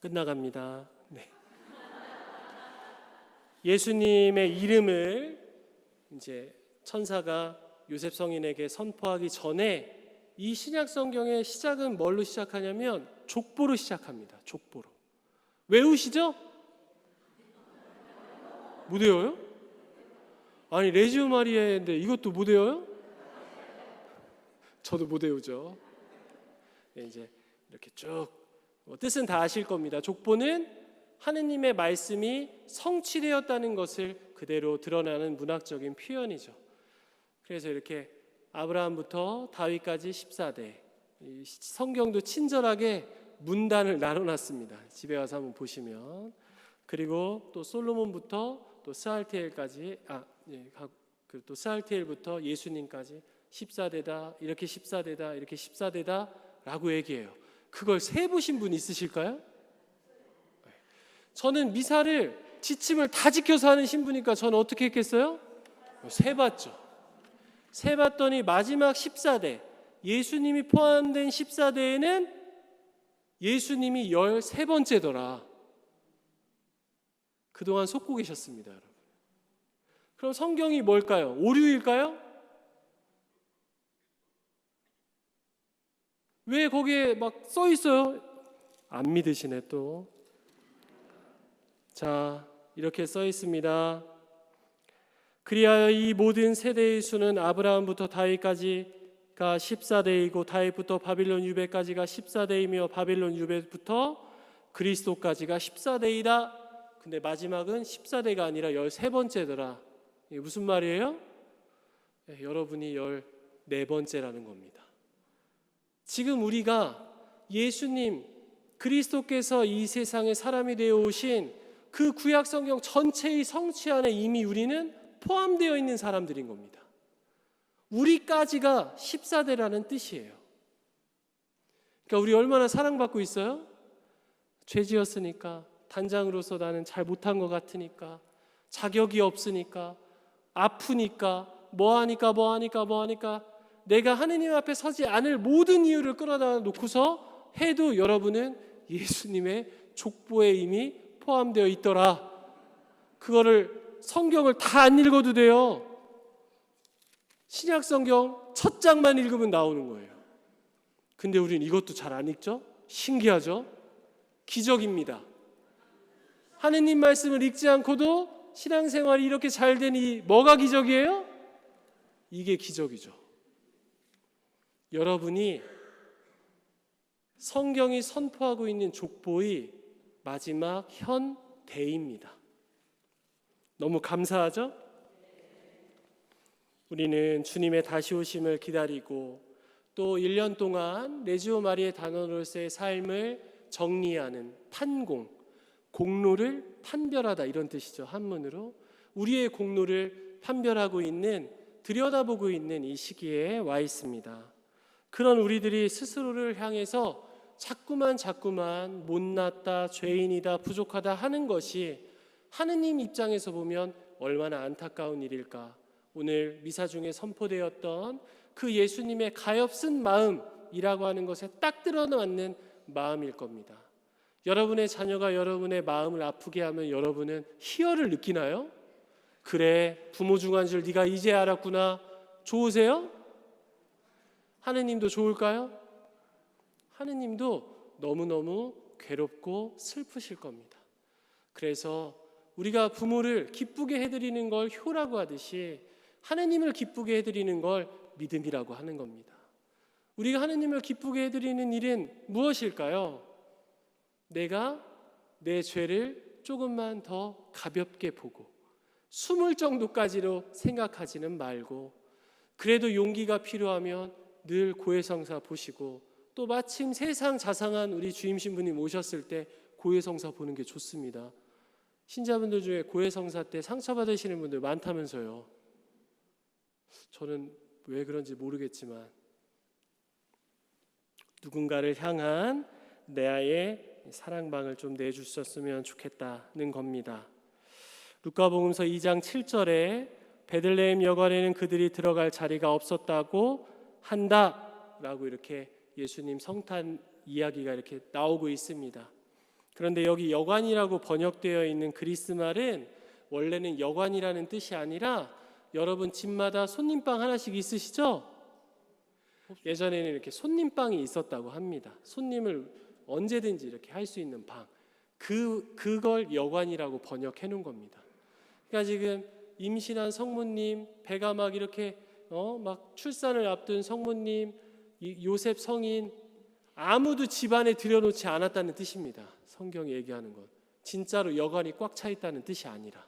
끝나갑니다. 네. 예수님의 이름을 이제 천사가 요셉 성인에게 선포하기 전에 이 신약 성경의 시작은 뭘로 시작하냐면 족보로 시작합니다. 족보로. 외우시죠? 못 외워요? 아니 레지오 마리아인데 이것도 못 외워요? 저도 못 외우죠. 이제 이렇게 쭉 뜻은 다 아실 겁니다. 족보는 하느님의 말씀이 성취되었다는 것을 그대로 드러나는 문학적인 표현이죠. 그래서 이렇게 아브라함부터 다윗까지 14대, 성경도 친절하게 문단을 나눠놨습니다. 집에 가서 한번 보시면. 그리고 또 솔로몬부터 또 스알티엘까지, 또 스알티엘부터 예수님까지 14대다, 이렇게 14대다, 이렇게 14대다 라고 얘기해요. 그걸 세보신 분 있으실까요? 저는 미사를 지침을 다 지켜서 하는 신부니까 저는 어떻게 했겠어요? 세봤죠. 세봤더니 마지막 14대, 예수님이 포함된 14대에는 예수님이 13번째더라. 그동안 속고 계셨습니다, 여러분. 그럼 성경이 뭘까요? 오류일까요? 왜 거기에 막 써 있어요? 안 믿으시네 또. 자, 이렇게 써 있습니다. 그리하여 이 모든 세대의 수는 아브라함부터 다윗까지가 14대이고 다윗부터 바빌론 유배까지가 14대이며 바빌론 유배부터 그리스도까지가 14대이다. 근데 마지막은 14대가 아니라 13번째더라. 이게 무슨 말이에요? 여러분이 14번째라는 겁니다. 지금 우리가 예수님 그리스도께서 이 세상에 사람이 되어 오신 그 구약 성경 전체의 성취 안에 이미 우리는 포함되어 있는 사람들인 겁니다. 우리까지가 14대라는 뜻이에요. 그러니까 우리 얼마나 사랑받고 있어요? 죄 지었으니까, 단장으로서 나는 잘 못한 것 같으니까, 자격이 없으니까, 아프니까, 뭐하니까 내가 하느님 앞에 서지 않을 모든 이유를 끌어다 놓고서 해도 여러분은 예수님의 족보에 이미 포함되어 있더라. 그거를 성경을 다 안 읽어도 돼요. 신약 성경 첫 장만 읽으면 나오는 거예요. 근데 우리는 이것도 잘 안 읽죠? 신기하죠? 기적입니다. 하느님 말씀을 읽지 않고도 신앙생활이 이렇게 잘 되니 뭐가 기적이에요? 이게 기적이죠. 여러분이 성경이 선포하고 있는 족보의 마지막 현대입니다. 너무 감사하죠? 우리는 주님의 다시 오심을 기다리고 또 1년 동안 레지오 마리아 단원으로서의 삶을 정리하는 판공, 공로를 판별하다 이런 뜻이죠. 한문으로 우리의 공로를 판별하고 있는, 들여다보고 있는 이 시기에 와 있습니다. 그런 우리들이 스스로를 향해서 자꾸만 못났다, 죄인이다, 부족하다 하는 것이 하느님 입장에서 보면 얼마나 안타까운 일일까. 오늘 미사 중에 선포되었던 그 예수님의 가엾은 마음이라고 하는 것에 딱 들어맞는 마음일 겁니다. 여러분의 자녀가 여러분의 마음을 아프게 하면 여러분은 희열을 느끼나요? 그래, 부모 중한 줄 네가 이제 알았구나. 좋으세요? 하느님도 좋을까요? 하느님도 너무너무 괴롭고 슬프실 겁니다. 그래서 우리가 부모를 기쁘게 해드리는 걸 효라고 하듯이 하느님을 기쁘게 해드리는 걸 믿음이라고 하는 겁니다. 우리가 하느님을 기쁘게 해드리는 일은 무엇일까요? 내가 내 죄를 조금만 더 가볍게 보고 숨을 정도까지로 생각하지는 말고, 그래도 용기가 필요하면 늘 고해성사 보시고, 또 마침 세상 자상한 우리 주임 신부님 오셨을 때 고해성사 보는 게 좋습니다. 신자분들 중에 고해성사 때 상처받으시는 분들 많다면서요. 저는 왜 그런지 모르겠지만 누군가를 향한 내아의 사랑방을 좀 내주셨으면 좋겠다는 겁니다. 루카복음서 2장 7절에 베들레헴 여관에는 그들이 들어갈 자리가 없었다고 한다라고 이렇게 예수님 성탄 이야기가 이렇게 나오고 있습니다. 그런데 여기 여관이라고 번역되어 있는 그리스 말은 원래는 여관이라는 뜻이 아니라, 여러분 집마다 손님방 하나씩 있으시죠? 예전에는 이렇게 손님방이 있었다고 합니다. 손님을 언제든지 이렇게 할 수 있는 방, 그걸 여관이라고 번역해 놓은 겁니다. 그러니까 지금 임신한 성모님, 배가 막 이렇게 막 출산을 앞둔 성모님, 요셉 성인, 아무도 집안에 들여놓지 않았다는 뜻입니다. 성경이 얘기하는 건 진짜로 여관이 꽉 차 있다는 뜻이 아니라,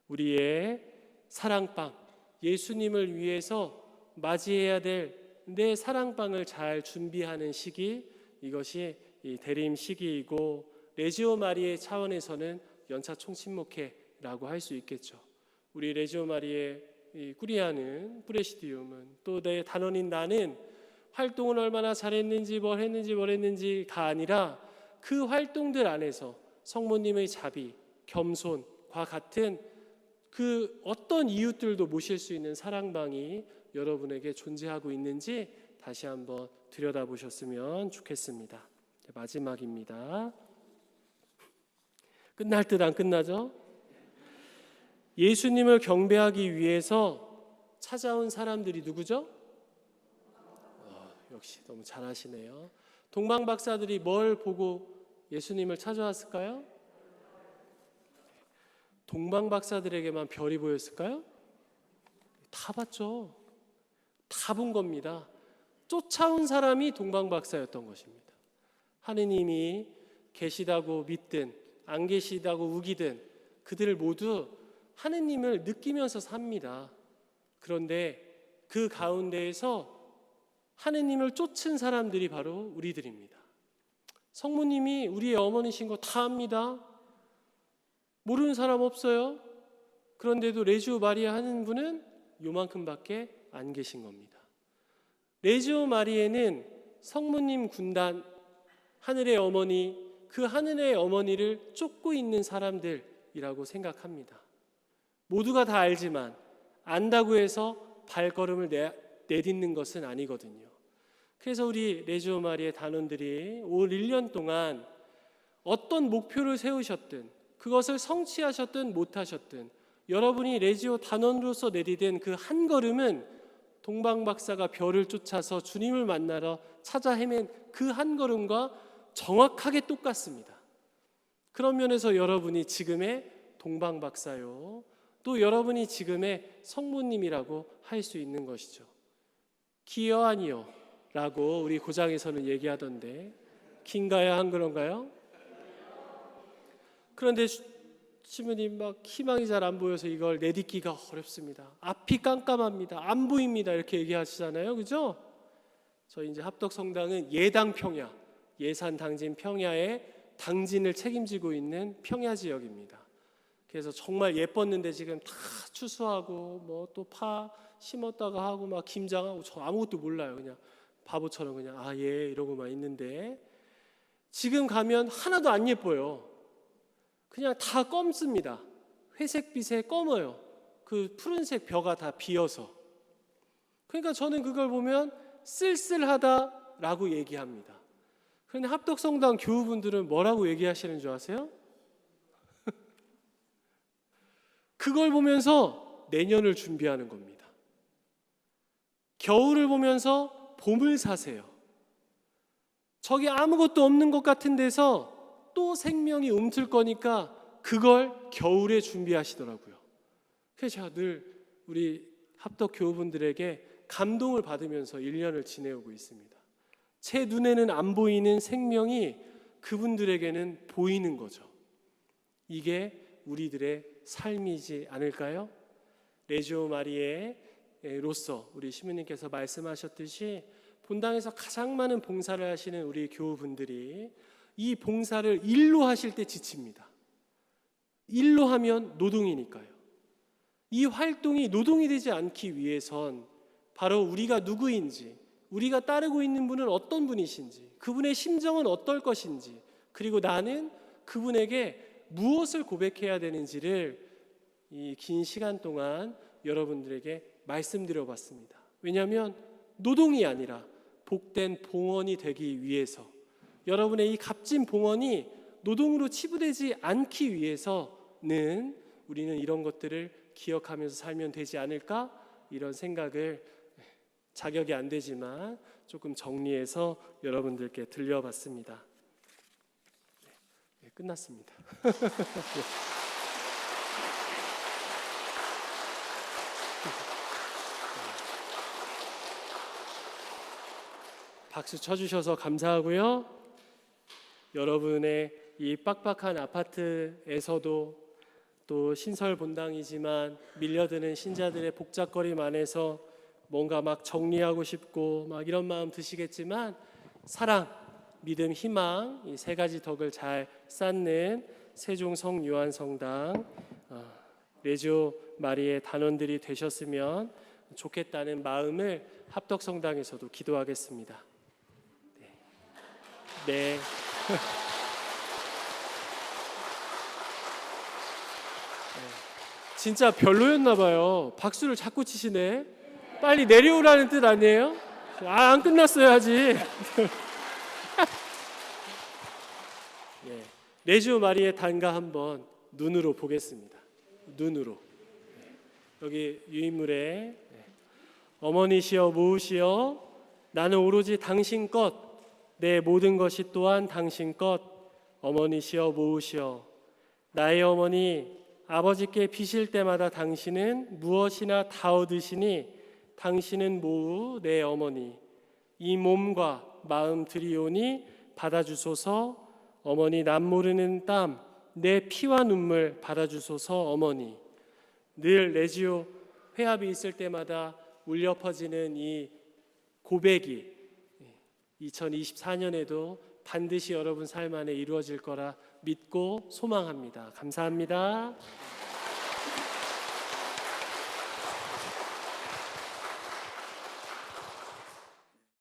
우리의 사랑방, 예수님을 위해서 맞이해야 될 내 사랑방을 잘 준비하는 시기, 이것이 이 대림 시기이고, 레지오 마리의 차원에서는 연차 총친목회라고 할 수 있겠죠. 우리 레지오 마리의 꾸리아는 프레시디움은, 또 내 단원인 나는 활동을 얼마나 잘했는지 뭘 했는지가 아니라 그 활동들 안에서 성모님의 자비, 겸손과 같은 그 어떤 이웃들도 모실 수 있는 사랑방이 여러분에게 존재하고 있는지 다시 한번 들여다보셨으면 좋겠습니다. 마지막입니다. 끝날 듯 안 끝나죠? 예수님을 경배하기 위해서 찾아온 사람들이 누구죠? 역시 너무 잘하시네요. 동방 박사들이 뭘 보고 예수님을 찾아왔을까요? 동방 박사들에게만 별이 보였을까요? 다 봤죠. 다 본 겁니다. 쫓아온 사람이 동방 박사였던 것입니다. 하느님이 계시다고 믿든 안 계시다고 우기든 그들 모두 하느님을 느끼면서 삽니다. 그런데 그 가운데에서 하느님을 쫓은 사람들이 바로 우리들입니다. 성모님이 우리의 어머니신 거 다 압니다. 모르는 사람 없어요. 그런데도 레지오 마리아 하는 분은 요만큼밖에 안 계신 겁니다. 레지오 마리아는 성모님 군단, 하늘의 어머니, 그 하늘의 어머니를 쫓고 있는 사람들이라고 생각합니다. 모두가 다 알지만 안다고 해서 발걸음을 내딛는 것은 아니거든요. 그래서 우리 레지오 마리아 단원들이 올 1년 동안 어떤 목표를 세우셨든 그것을 성취하셨든 못하셨든 여러분이 레지오 단원으로서 내디딘 그 한 걸음은 동방 박사가 별을 쫓아서 주님을 만나러 찾아 헤맨 그 한 걸음과 정확하게 똑같습니다. 그런 면에서 여러분이 지금의 동방 박사요, 또 여러분이 지금의 성모님이라고 할 수 있는 것이죠. 기여 아니요 라고 우리 고장에서는 얘기하던데, 긴가요 한 그런가요? 그런데 신부님 막 희망이 잘 안 보여서 이걸 내딛기가 어렵습니다. 앞이 깜깜합니다. 안 보입니다. 이렇게 얘기하시잖아요. 그죠? 저희 이제 합덕성당은 예당 평야, 예산 당진 평야의 당진을 책임지고 있는 평야 지역입니다. 그래서 정말 예뻤는데 지금 다 추수하고 뭐 또 파 심었다가 하고 막 김장하고, 저 아무것도 몰라요. 그냥 바보처럼 그냥 아 예 이러고만 있는데, 지금 가면 하나도 안 예뻐요. 그냥 다 검습니다. 회색빛에 검어요. 그 푸른색 벼가 다 비어서. 그러니까 저는 그걸 보면 쓸쓸하다라고 얘기합니다. 그런데 합덕성당 교우분들은 뭐라고 얘기하시는 줄 아세요? 그걸 보면서 내년을 준비하는 겁니다. 겨울을 보면서 봄을 사세요. 저기 아무것도 없는 것 같은 데서 또 생명이 움틀 거니까 그걸 겨울에 준비하시더라고요. 그래서 제가 늘 우리 합덕 교우분들에게 감동을 받으면서 1년을 지내오고 있습니다. 제 눈에는 안 보이는 생명이 그분들에게는 보이는 거죠. 이게 우리들의 삶이지 않을까요? 레지오 마리에로서 우리 시모님께서 말씀하셨듯이 본당에서 가장 많은 봉사를 하시는 우리 교우분들이 이 봉사를 일로 하실 때 지칩니다. 일로 하면 노동이니까요. 이 활동이 노동이 되지 않기 위해선 바로 우리가 누구인지, 우리가 따르고 있는 분은 어떤 분이신지, 그분의 심정은 어떨 것인지, 그리고 나는 그분에게 무엇을 고백해야 되는지를 이 긴 시간 동안 여러분들에게 말씀드려 봤습니다. 왜냐하면 노동이 아니라 복된 봉헌이 되기 위해서, 여러분의 이 값진 봉헌이 노동으로 치부되지 않기 위해서는 우리는 이런 것들을 기억하면서 살면 되지 않을까? 이런 생각을 자격이 안 되지만 조금 정리해서 여러분들께 들려봤습니다. 네, 끝났습니다. 박수 쳐주셔서 감사하고요. 여러분의 이 빡빡한 아파트에서도 또 신설 본당이지만 밀려드는 신자들의 복잡거림 안에서 뭔가 막 정리하고 싶고 막 이런 마음 드시겠지만 사랑, 믿음, 희망 이 세 가지 덕을 잘 쌓는 세종 성요한성당 레지오 마리의 단원들이 되셨으면 좋겠다는 마음을 합덕성당에서도 기도하겠습니다. 네. 진짜 별로였나 봐요. 박수를 자꾸 치시네. 빨리 내려오라는 뜻 아니에요? 안 끝났어요 아직. 네. 레지오 마리의 단가 한번 눈으로 보겠습니다. 눈으로. 여기 유인물에 어머니시여 모으시여 나는 오로지 당신 것 내 모든 것이 또한 당신 것 어머니시여 모으시어 나의 어머니 아버지께 빚을 때마다 당신은 무엇이나 다 얻으시니 당신은 모우 내 어머니 이 몸과 마음 드리오니 받아주소서 어머니 남 모르는 땀 내 피와 눈물 받아주소서 어머니 늘 레지오 회합이 있을 때마다 울려 퍼지는 이 고백이 2024년에도 반드시 여러분 삶 안에 이루어질 거라 믿고 소망합니다. 감사합니다.